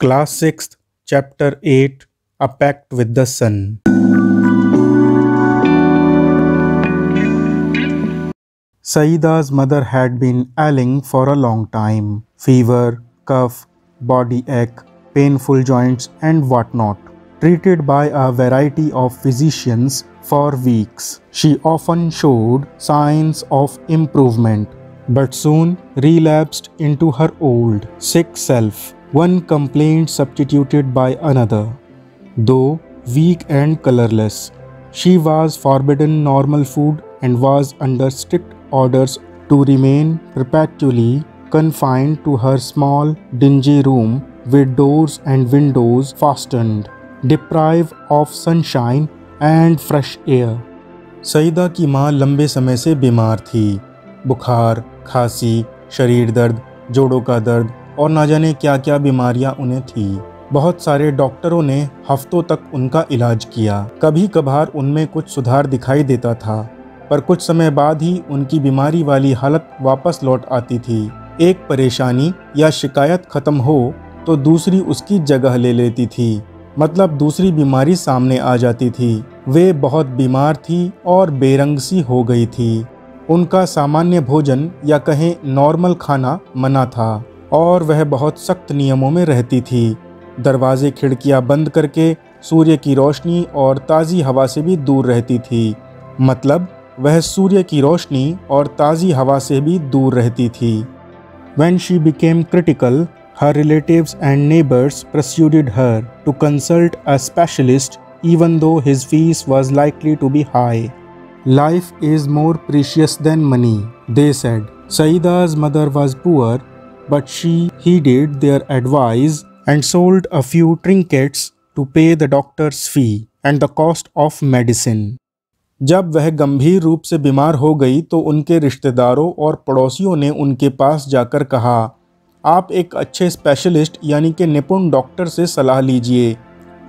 Class 6th, Chapter 8, A Pact with the Sun. Saida's mother had been ailing for a long time. Fever, cough, body ache, painful joints and whatnot. Treated by a variety of physicians for weeks. She often showed signs of improvement, but soon relapsed into her old, sick self. One complaint substituted by another. Though weak and colorless, she was forbidden normal food and was under strict orders to remain perpetually confined to her small, dingy room with doors and windows fastened, deprived of sunshine and fresh air. Saeeda की माँ लंबे समय से बीमार थी। बुखार, खांसी, शरीर दर्द, जोड़ों का दर्द और ना जाने क्या क्या बीमारियां उन्हें थी। बहुत सारे डॉक्टरों ने हफ्तों तक उनका इलाज किया। कभी कभार उनमें कुछ सुधार दिखाई देता था, पर कुछ समय बाद ही उनकी बीमारी वाली हालत वापस लौट आती थी। एक परेशानी या शिकायत खत्म हो तो दूसरी उसकी जगह ले लेती थी, मतलब दूसरी बीमारी सामने आ जाती थी। वे बहुत बीमार थी और बेरंग सी हो गई थी। उनका सामान्य भोजन या कहें नॉर्मल खाना मना था और वह बहुत सख्त नियमों में रहती थी। दरवाजे खिड़कियां बंद करके सूर्य की रोशनी और ताज़ी हवा से भी दूर रहती थी। मतलब वह सूर्य की रोशनी और ताज़ी हवा से भी दूर रहती थी। When she became critical, her relatives and neighbors persuaded her to consult a specialist even though his fees was likely to be high. Life is more precious than money, they said. Saida's mother was poor, but she heeded their advice and sold a few trinkets to pay the doctor's fee and the cost of medicine. जब वह गंभीर रूप से बीमार हो गई तो उनके रिश्तेदारों और पड़ोसियों ने उनके पास जाकर कहा, आप एक अच्छे स्पेशलिस्ट यानी कि निपुण डॉक्टर से सलाह लीजिए,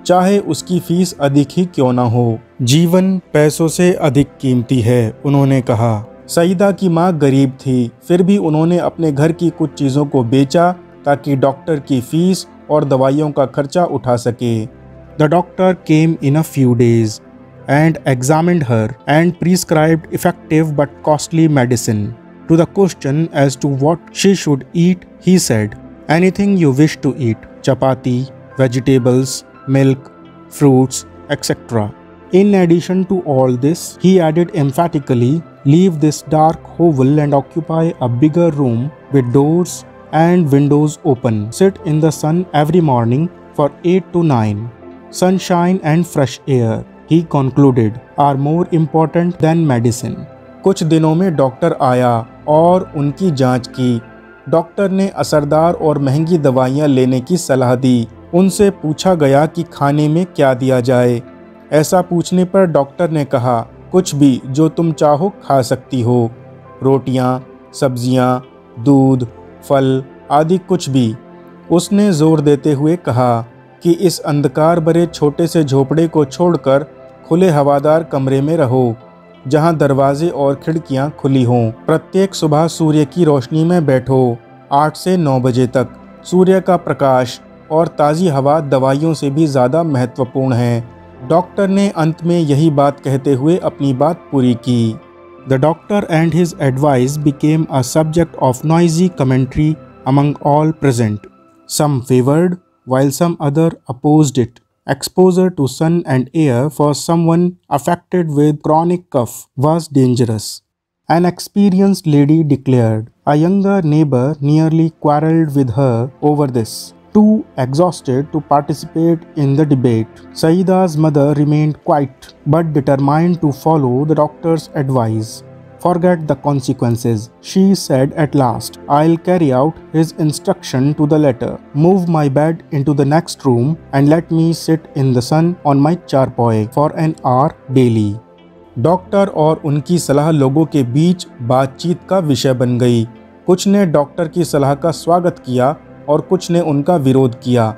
चाहे उसकी फीस अधिक ही क्यों ना हो। जीवन पैसों से अधिक कीमती है, उन्होंने कहा। सईदा की माँ गरीब थी, फिर भी उन्होंने अपने घर की कुछ चीज़ों को बेचा ताकि डॉक्टर की फीस और दवाइयों का खर्चा उठा सके। The doctor came in a few days and examined her and prescribed effective but costly medicine. To the question as to what she should eat, he said, anything you wish to eat, chapati, vegetables, milk, fruits, etc. In addition to all this, he added emphatically, leave this dark hovel and occupy a bigger room with doors and windows open. Sit in the sun every morning for 8 to 9. Sunshine and fresh air, he concluded, are more important than medicine. कुछ दिनों में doctor आया और उनकी जांच की। Doctor ने असरदार और महंगी दवाइयां लेने की सलाह दी। उनसे पूछा गया कि खाने में क्या दिया जाए। ऐसा पूछने पर डॉक्टर ने कहा, कुछ भी जो तुम चाहो खा सकती हो, रोटियां, सब्जियां, दूध, फल आदि कुछ भी। उसने जोर देते हुए कहा कि इस अंधकार भरे छोटे से झोपड़े को छोड़कर खुले हवादार कमरे में रहो, जहां दरवाजे और खिड़कियां खुली हों। प्रत्येक सुबह सूर्य की रोशनी में बैठो 8 से 9 बजे तक। सूर्य का प्रकाश और ताज़ी हवा दवाइयों से भी ज़्यादा महत्वपूर्ण है। डॉक्टर ने अंत में यही बात कहते हुए अपनी बात पूरी की। The doctor and his advice became a subject of noisy commentary among all present. Some favored, while some other opposed it. Exposure to sun and air for someone affected with chronic cough was dangerous. An experienced lady declared. A younger neighbor nearly quarreled with her over this. Too exhausted to participate in the debate, Saida's mother remained quiet but determined to follow the doctor's advice. Forget the consequences, she said at last. I'll carry out his instruction to the letter. Move my bed into the next room and let me sit in the sun on my charpoy for an hour daily. Doctor और उनकी सलाह लोगों के बीच बातचीत का विषय बन गई। कुछ ने डॉक्टर की सलाह का स्वागत किया और कुछ ने उनका विरोध किया।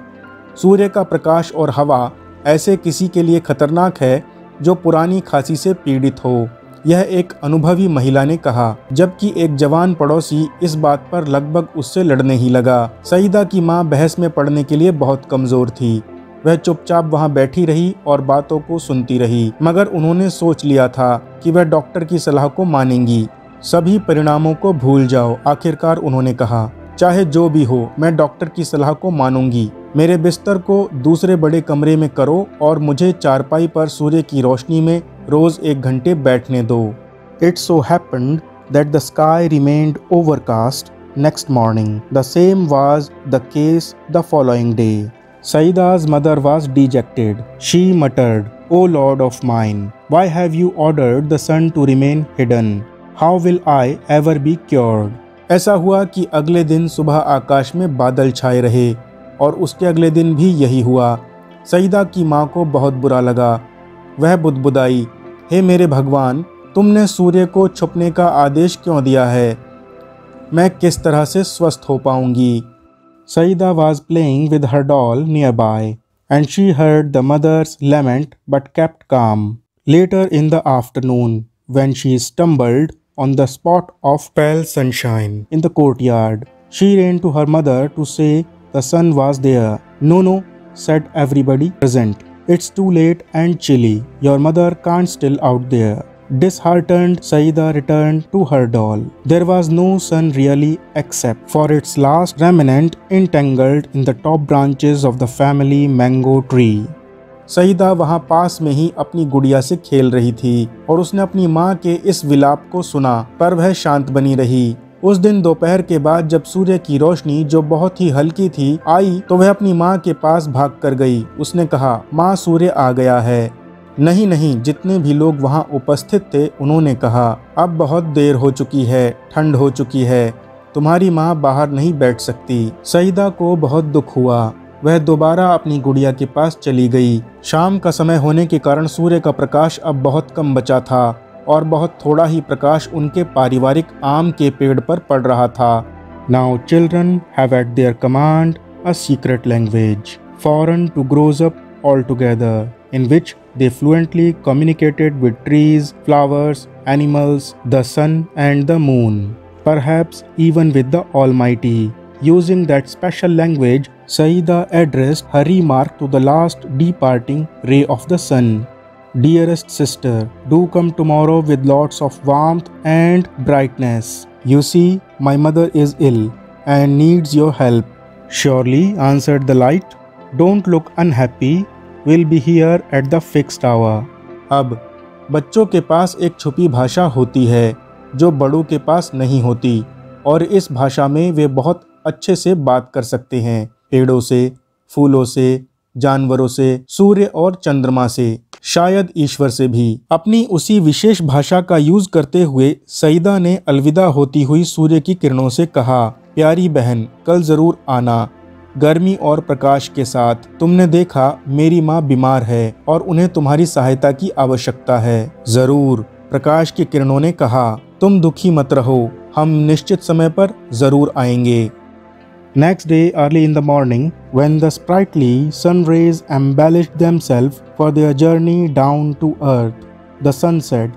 सूर्य का प्रकाश और हवा ऐसे किसी के लिए खतरनाक है जो पुरानी खांसी से पीड़ित हो। यह एक अनुभवी महिला ने कहा, जबकि एक जवान पड़ोसी इस बात पर लगभग उससे लड़ने ही लगा। सईदा की माँ बहस में पड़ने के लिए बहुत कमजोर थी। वह चुपचाप वहां बैठी रही और बातों को सुनती रही, मगर उन्होंने सोच लिया था कि वह डॉक्टर की सलाह को मानेंगी। सभी परिणामों को भूल जाओ, आखिरकार उन्होंने कहा। चाहे जो भी हो, मैं डॉक्टर की सलाह को मानूंगी। मेरे बिस्तर को दूसरे बड़े कमरे में करो और मुझे चारपाई पर सूर्य की रोशनी में रोज 1 घंटे बैठने दो। It so happened that the sky remained overcast next morning. The same was the case the following day. Saida's mother was dejected. She muttered, "O Lord of mine, why have you ordered the sun to remain hidden? How will I ever be cured?" ऐसा हुआ कि अगले दिन सुबह आकाश में बादल छाए रहे और उसके अगले दिन भी यही हुआ। सईदा की माँ को बहुत बुरा लगा। वह बुदबुदाई, हे मेरे भगवान, तुमने सूर्य को छुपने का आदेश क्यों दिया है? मैं किस तरह से स्वस्थ हो पाऊंगी? Saida was playing with her doll nearby, and she heard the mother's lament but kept calm. Later in the afternoon, when she stumbled on the spot of pale sunshine in the courtyard, she ran to her mother to say the sun was there. No, said everybody present. It's too late and chilly. Your mother can't still out there. Disheartened, Saida returned to her doll. There was no sun really except for its last remnant entangled in the top branches of the family mango tree. Saeeda वहाँ पास में ही अपनी गुड़िया से खेल रही थी और उसने अपनी माँ के इस विलाप को सुना, पर वह शांत बनी रही। उस दिन दोपहर के बाद जब सूर्य की रोशनी, जो बहुत ही हल्की थी, आई तो वह अपनी माँ के पास भाग कर गई। उसने कहा, माँ, सूर्य आ गया है। नहीं, जितने भी लोग वहां उपस्थित थे उन्होंने कहा, अब बहुत देर हो चुकी है, ठंड हो चुकी है, तुम्हारी माँ बाहर नहीं बैठ सकती। सईदा को बहुत दुख हुआ। वह दोबारा अपनी गुड़िया के पास चली गई। शाम का समय होने के कारण सूर्य का प्रकाश अब बहुत कम बचा था और बहुत थोड़ा ही प्रकाश उनके पारिवारिक आम के पेड़ पर पड़ रहा था। Now children have at their command a secret language, foreign to grows up altogether, in which they fluently communicated with trees, flowers, animals, the sun and the moon, perhaps even with the Almighty. Using that special language, Saida addressed her remark to the last departing ray of the sun. Dearest sister, do come tomorrow with lots of warmth and brightness. You see, my mother is ill and needs your help. Surely, answered the light. Don't look unhappy. Will be here at the fixed hour. अब बच्चों के पास एक छुपी भाषा होती है जो बड़ों के पास नहीं होती, और इस भाषा में वे बहुत अच्छे से बात कर सकते हैं, पेड़ों से, फूलों से, जानवरों से, सूर्य और चंद्रमा से, शायद ईश्वर से भी। अपनी उसी विशेष भाषा का यूज करते हुए सईदा ने अलविदा होती हुई सूर्य की किरणों से कहा, प्यारी बहन, कल जरूर आना, गर्मी और प्रकाश के साथ। तुमने देखा मेरी माँ बीमार है और उन्हें तुम्हारी सहायता की आवश्यकता है। जरूर, प्रकाश की किरणों ने कहा, तुम दुखी मत रहो, हम निश्चित समय पर जरूर आएंगे। Next day early in the morning, when the sprightly sun rays embellished themselves for their journey down to earth, the sun said,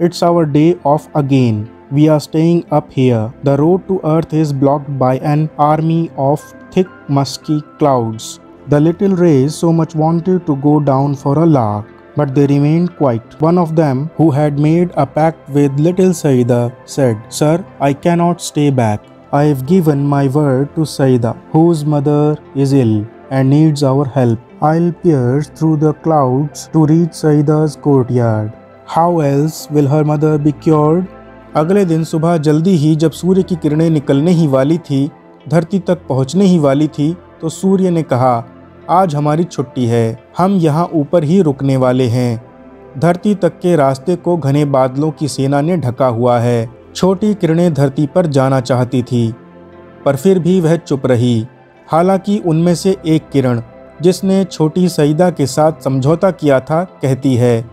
"It's our day off again. We are staying up here. The road to earth is blocked by an army of thick musky clouds." The little rays so much wanted to go down for a lark, but they remained quiet. One of them, who had made a pact with little Saida, said, "Sir, I cannot stay back. I have given my word to Saida, whose mother is ill and needs our help. I'll pierce through the clouds to reach Saida's courtyard. How else will her mother be cured?" अगले दिन सुबह जल्दी ही जब सूर्य की किरणें निकलने ही वाली थी, धरती तक पहुंचने ही वाली थी, तो सूर्य ने कहा, आज हमारी छुट्टी है, हम यहाँ ऊपर ही रुकने वाले हैं। धरती तक के रास्ते को घने बादलों की सेना ने ढका हुआ है। छोटी किरणें धरती पर जाना चाहती थी, पर फिर भी वह चुप रही। हालांकि उनमें से एक किरण, जिसने छोटी सईदा के साथ समझौता किया था, कहती है,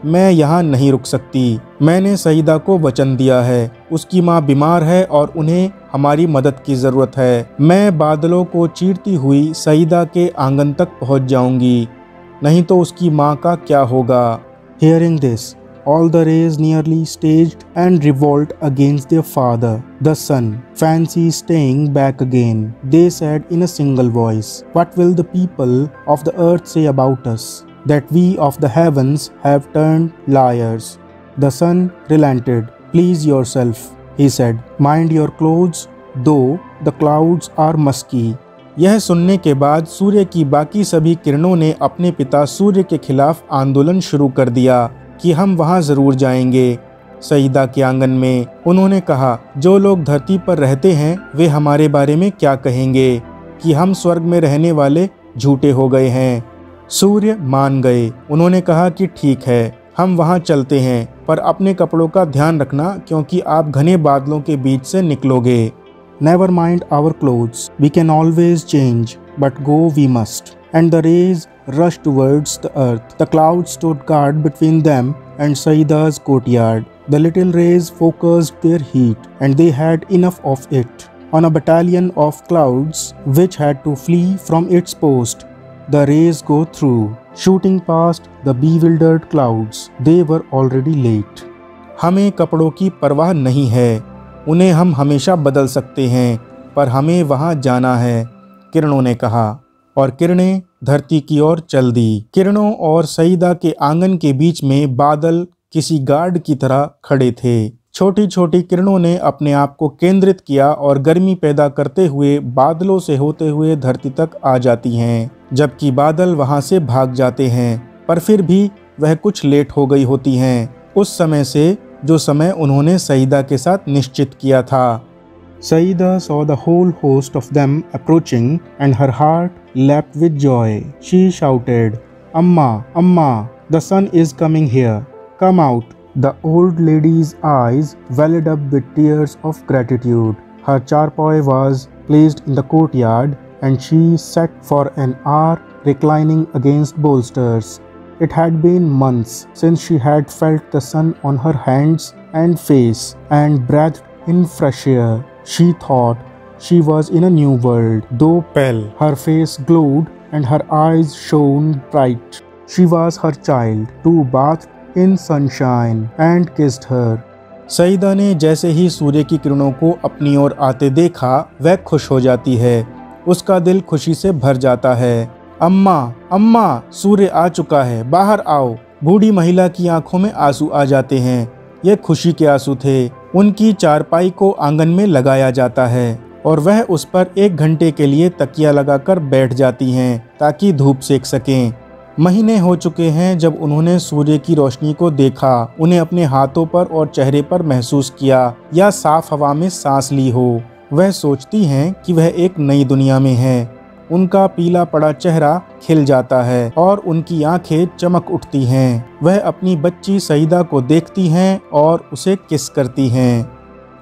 मैं यहाँ नहीं रुक सकती। मैंने सईदा को वचन दिया है, उसकी माँ बीमार है और उन्हें हमारी मदद की ज़रूरत है। मैं बादलों को चीरती हुई सईदा के आंगन तक पहुँच जाऊँगी, नहीं तो उसकी माँ का क्या होगा। Hearing this, All the rays nearly staged and revolt against their father, the sun. Fancy staying back again, they said in a single voice. What will the people of the earth say about us? That we of the heavens have turned liars. The sun relented. Please yourself, he said. Mind your clothes, though the clouds are musky. यह सुनने के बाद सूर्य की बाकी सभी किरणों ने अपने पिता सूर्य के खिलाफ आंदोलन शुरू कर दिया कि हम वहां जरूर जाएंगे। सईदा के आंगन में उन्होंने कहा, जो लोग धरती पर रहते हैं वे हमारे बारे में क्या कहेंगे कि हम स्वर्ग में रहने वाले झूठे हो गए हैं। सूर्य मान गए। उन्होंने कहा कि ठीक है, हम वहां चलते हैं, पर अपने कपड़ों का ध्यान रखना क्योंकि आप घने बादलों के बीच से निकलोगे। Never mind our clothes, we can always change, but go we must. And the rays rushed towards the earth. The clouds stood guard between them and Saida's courtyard. The little rays focused their heat, and they had enough of it. On a battalion of clouds which had to flee from its post, the rays go through, shooting past the bewildered clouds. They were already late. हमें कपड़ों की परवाह नहीं है, उन्हें हम हमेशा बदल सकते हैं, पर हमें वहां जाना है, किरणों ने कहा। और किरणें धरती की ओर चल दी। किरणों और सईदा के आंगन के बीच में बादल किसी गार्ड की तरह खड़े थे। छोटी छोटी किरणों ने अपने आप को केंद्रित किया और गर्मी पैदा करते हुए बादलों से होते हुए धरती तक आ जाती हैं, जबकि बादल वहां से भाग जाते हैं, पर फिर भी वह कुछ लेट हो गई होती हैं उस समय से जो समय उन्होंने सईदा के साथ निश्चित किया था। Saida saw the whole host of them approaching and her heart leapt with joy. She shouted, "Amma, Amma, the sun is coming here. Come out." The old lady's eyes welled up with tears of gratitude. Her charpoy was placed in the courtyard and she sat for an hour reclining against bolsters. It had been months since she had felt the sun on her hands and face and breathed in fresh air. She thought she was in a new world. Though pale, her face glowed and her eyes shone bright. She was her child, who bathed in sunshine and kissed her. Saeeda ने जैसे ही सूर्य की किरणों को अपनी ओर आते देखा, वह खुश हो जाती है। उसका दिल खुशी से भर जाता है। अम्मा, अम्मा, सूर्य आ चुका है, बाहर आओ। बूढ़ी महिला की आंखों में आंसू आ जाते हैं। ये खुशी के आंसू थे। उनकी चारपाई को आंगन में लगाया जाता है और वह उस पर 1 घंटे के लिए तकिया लगाकर बैठ जाती हैं ताकि धूप सेक सकें। महीने हो चुके हैं जब उन्होंने सूर्य की रोशनी को देखा, उन्हें अपने हाथों पर और चेहरे पर महसूस किया या साफ हवा में सांस ली हो। वह सोचती हैं कि वह एक नई दुनिया में है। उनका पीला पड़ा चेहरा खिल जाता है और उनकी आंखें चमक उठती हैं। वह अपनी बच्ची सईदा को देखती हैं और उसे किस करती हैं।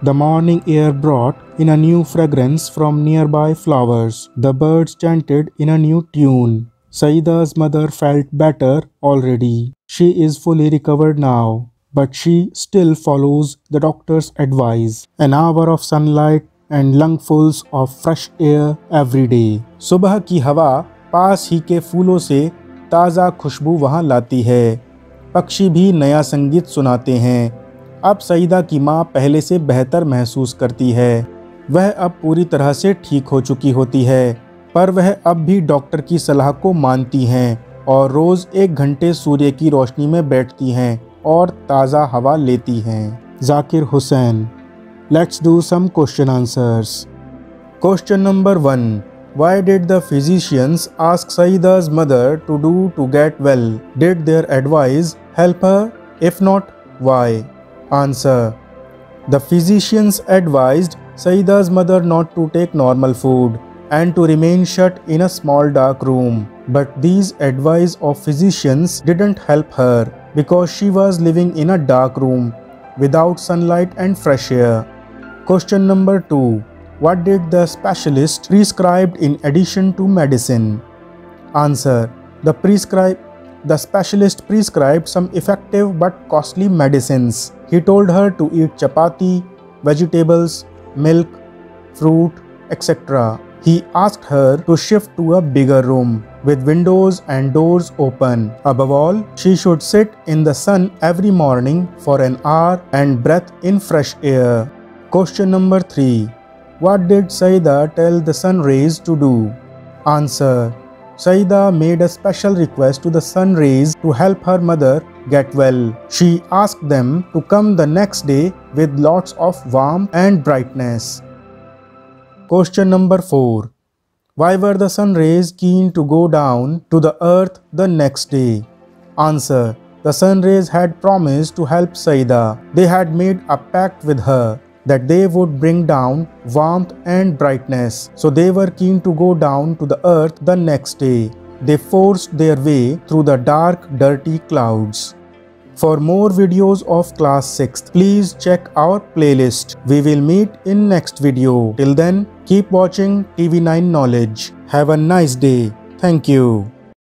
The morning air brought in a new fragrance from nearby flowers. The birds chanted in a new tune. Saida's mother felt better already. She is fully recovered now, but she still follows the doctor's advice. An hour of sunlight and lungfuls of fresh air every day. सुबह की हवा पास ही के फूलों से ताज़ा खुशबू वहाँ लाती है। पक्षी भी नया संगीत सुनाते हैं। अब सईदा की माँ पहले से बेहतर महसूस करती है। वह अब पूरी तरह से ठीक हो चुकी होती है, पर वह अब भी डॉक्टर की सलाह को मानती हैं और रोज़ 1 घंटे सूर्य की रोशनी में बैठती हैं और ताज़ा हवा लेती हैं। Zakir Hussain. Let's do some question answers. Question number 1. Why did the physicians ask Saida's mother to do to get well? Did their advice help her? If not, why? Answer. The physicians advised Saida's mother not to take normal food and to remain shut in a small dark room. But these advice of physicians didn't help her because she was living in a dark room without sunlight and fresh air. Question number 2. What did the specialist prescribed in addition to medicine? Answer. The specialist prescribed some effective but costly medicines. He told her to eat chapati, vegetables, milk, fruit, etc. He asked her to shift to a bigger room with windows and doors open. Above all, she should sit in the sun every morning for an hour and breathe in fresh air. Question number 3. What did Saida tell the sun rays to do? Answer. Saida made a special request to the sun rays to help her mother get well. She asked them to come the next day with lots of warmth and brightness. Question number 4. Why were the sun rays keen to go down to the earth the next day? Answer. The sun rays had promised to help Saida. They had made a pact with her that they would bring down warmth and brightness. So they were keen to go down to the earth the next day. They forced their way through the dark, dirty clouds. For more videos of class 6th, please check our playlist. We will meet in next video. Till then, keep watching TV9 Knowledge. Have a nice day. Thank you.